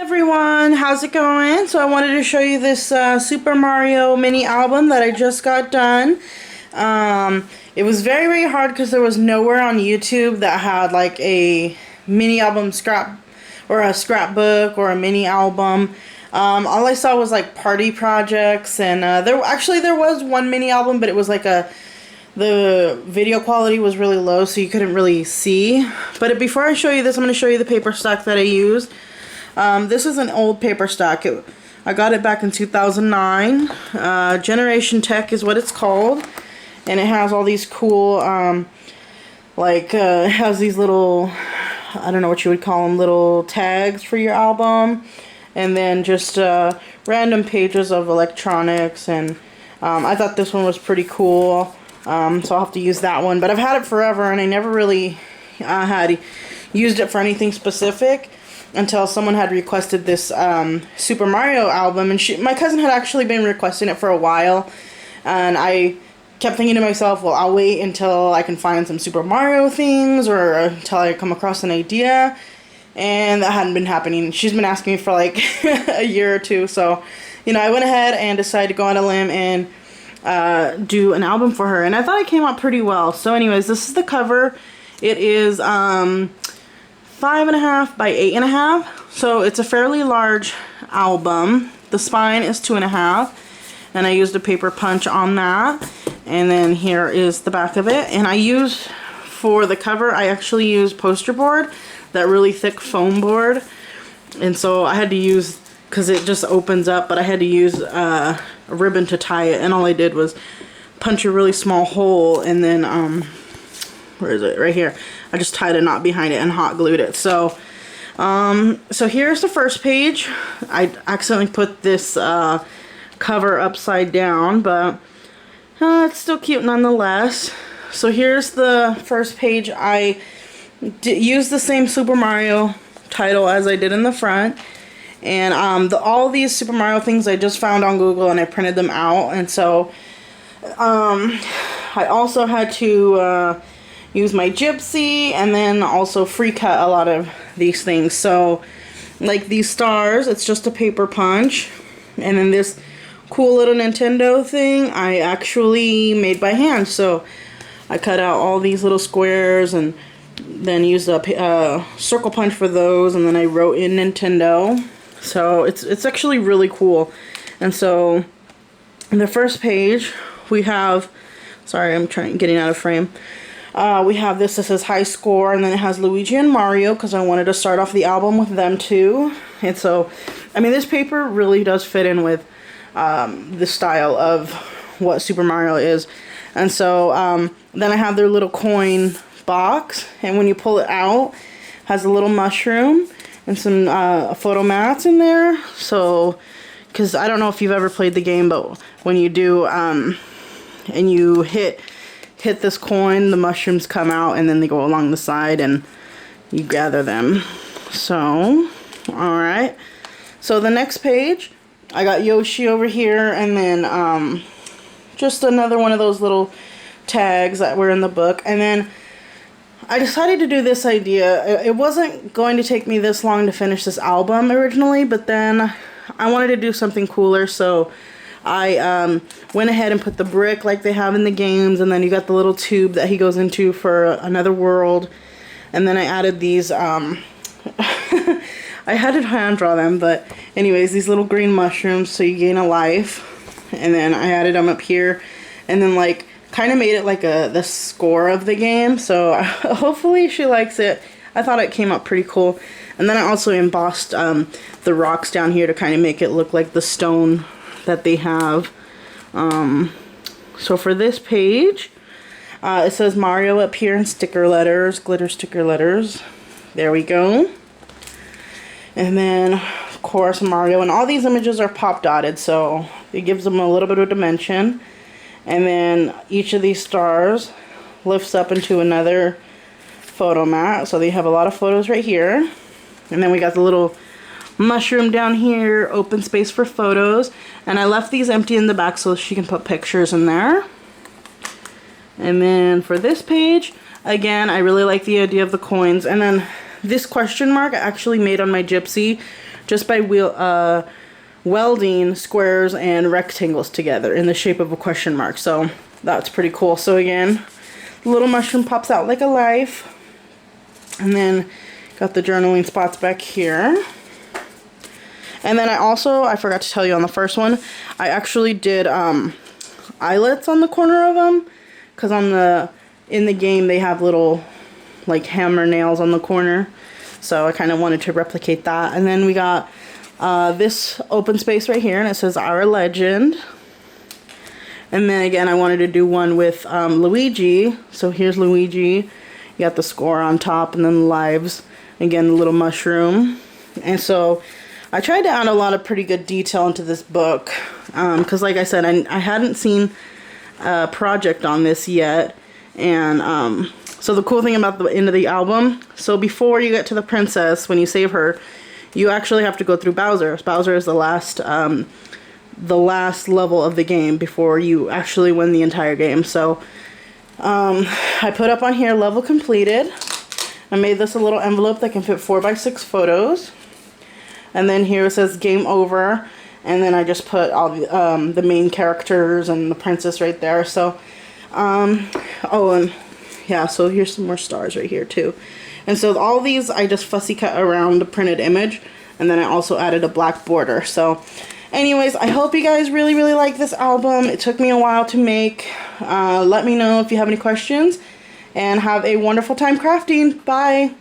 everyone, how's it going? So I wanted to show you this Super Mario mini album that I just got done. It was very hard because there was nowhere on YouTube that had like a mini album scrap or a scrapbook or a mini album. All I saw was like party projects, and there was one mini album, but it was like the video quality was really low, so you couldn't really see. But before I show you this, I'm going to show you the paper stock that I used. This is an old paper stock. I got it back in 2009. Generation Tech is what it's called. And it has all these cool, it has these little, I don't know what you would call them, little tags for your album. And then just random pages of electronics. And I thought this one was pretty cool. So I'll have to use that one. But I've had it forever, and I never really had used it for anything specific until someone had requested this Super Mario album. And my cousin had actually been requesting it for a while. And I kept thinking to myself, well, I'll wait until I can find some Super Mario things or until I come across an idea. And that hadn't been happening. She's been asking me for like a year or two. So, I went ahead and decided to go on a limb and do an album for her. And I thought it came out pretty well. So anyways, this is the cover. It is 5.5 by 8.5. So it's a fairly large album. The spine is 2.5. And I used a paper punch on that. And then here is the back of it. And for the cover, I actually used poster board, that really thick foam board. And so I had to use, because it just opens up, but I had to use a ribbon to tie it. And all I did was punch a really small hole, and then, where is it? Right here. I just tied a knot behind it and hot glued it. So here's the first page. I accidentally put this cover upside down, but it's still cute nonetheless. So here's the first page. I used the same Super Mario title as I did in the front, and all these Super Mario things I just found on Google, and I printed them out. And so I also had to use my Gypsy, and then also free cut a lot of these things. So like these stars, it's just a paper punch, and then this cool little Nintendo thing I actually made by hand. So I cut out all these little squares and then used a circle punch for those, and then I wrote in Nintendo. So it's actually really cool. And so in the first page we have, sorry, I'm getting out of frame. We have this that says high score, and then it has Luigi and Mario, because I wanted to start off the album with them too. And so, I mean, this paper really does fit in with the style of what Super Mario is. And so then I have their little coin box, and when you pull it out, it has a little mushroom and some photo mats in there. So, because I don't know if you've ever played the game, but when you do and you hit this coin, the mushrooms come out, and then they go along the side, and you gather them. So, alright. So the next page, I got Yoshi over here, and then just another one of those little tags that were in the book. And then I decided to do this idea. It wasn't going to take me this long to finish this album originally, but then I wanted to do something cooler, so I went ahead and put the brick like they have in the games, and then you got the little tube that he goes into for another world. And then I added these, I had to hand draw them, but anyways, these little green mushrooms, so you gain a life. And then I added them up here, and then like kind of made it like the score of the game. So hopefully she likes it. I thought it came out pretty cool. And then I also embossed the rocks down here to kind of make it look like the stone that they have. So for this page, it says Mario up here in sticker letters, glitter sticker letters. There we go. And then, of course, Mario. And all these images are pop dotted, so it gives them a little bit of dimension. And then each of these stars lifts up into another photo mat. So they have a lot of photos right here. And then we got the little mushroom down here, open space for photos. And I left these empty in the back so she can put pictures in there. And then for this page, again, I really like the idea of the coins. And then this question mark I actually made on my Gypsy just by welding squares and rectangles together in the shape of a question mark. So that's pretty cool. So again, the little mushroom pops out like a life. And then got the journaling spots back here. And then I forgot to tell you on the first one, I actually did eyelets on the corner of them, because in the game they have little like hammer nails on the corner, so I kind of wanted to replicate that. And then we got this open space right here, and it says Our Legend. And then again, I wanted to do one with Luigi, so here's Luigi. You got the score on top, and then the lives, again the little mushroom. And so I tried to add a lot of pretty good detail into this book, because like I said, I hadn't seen a project on this yet. And so the cool thing about the end of the album, so before you get to the princess, when you save her, you actually have to go through Bowser. Bowser is the last level of the game before you actually win the entire game. So I put up on here, level completed. I made this a little envelope that can fit 4x6 photos. And then here it says game over. And then I just put all the main characters and the princess right there. So, oh, and yeah, so here's some more stars right here too. And so all these I just fussy cut around the printed image. And then I also added a black border. So anyways, I hope you guys really, really like this album. It took me a while to make. Let me know if you have any questions. And have a wonderful time crafting. Bye.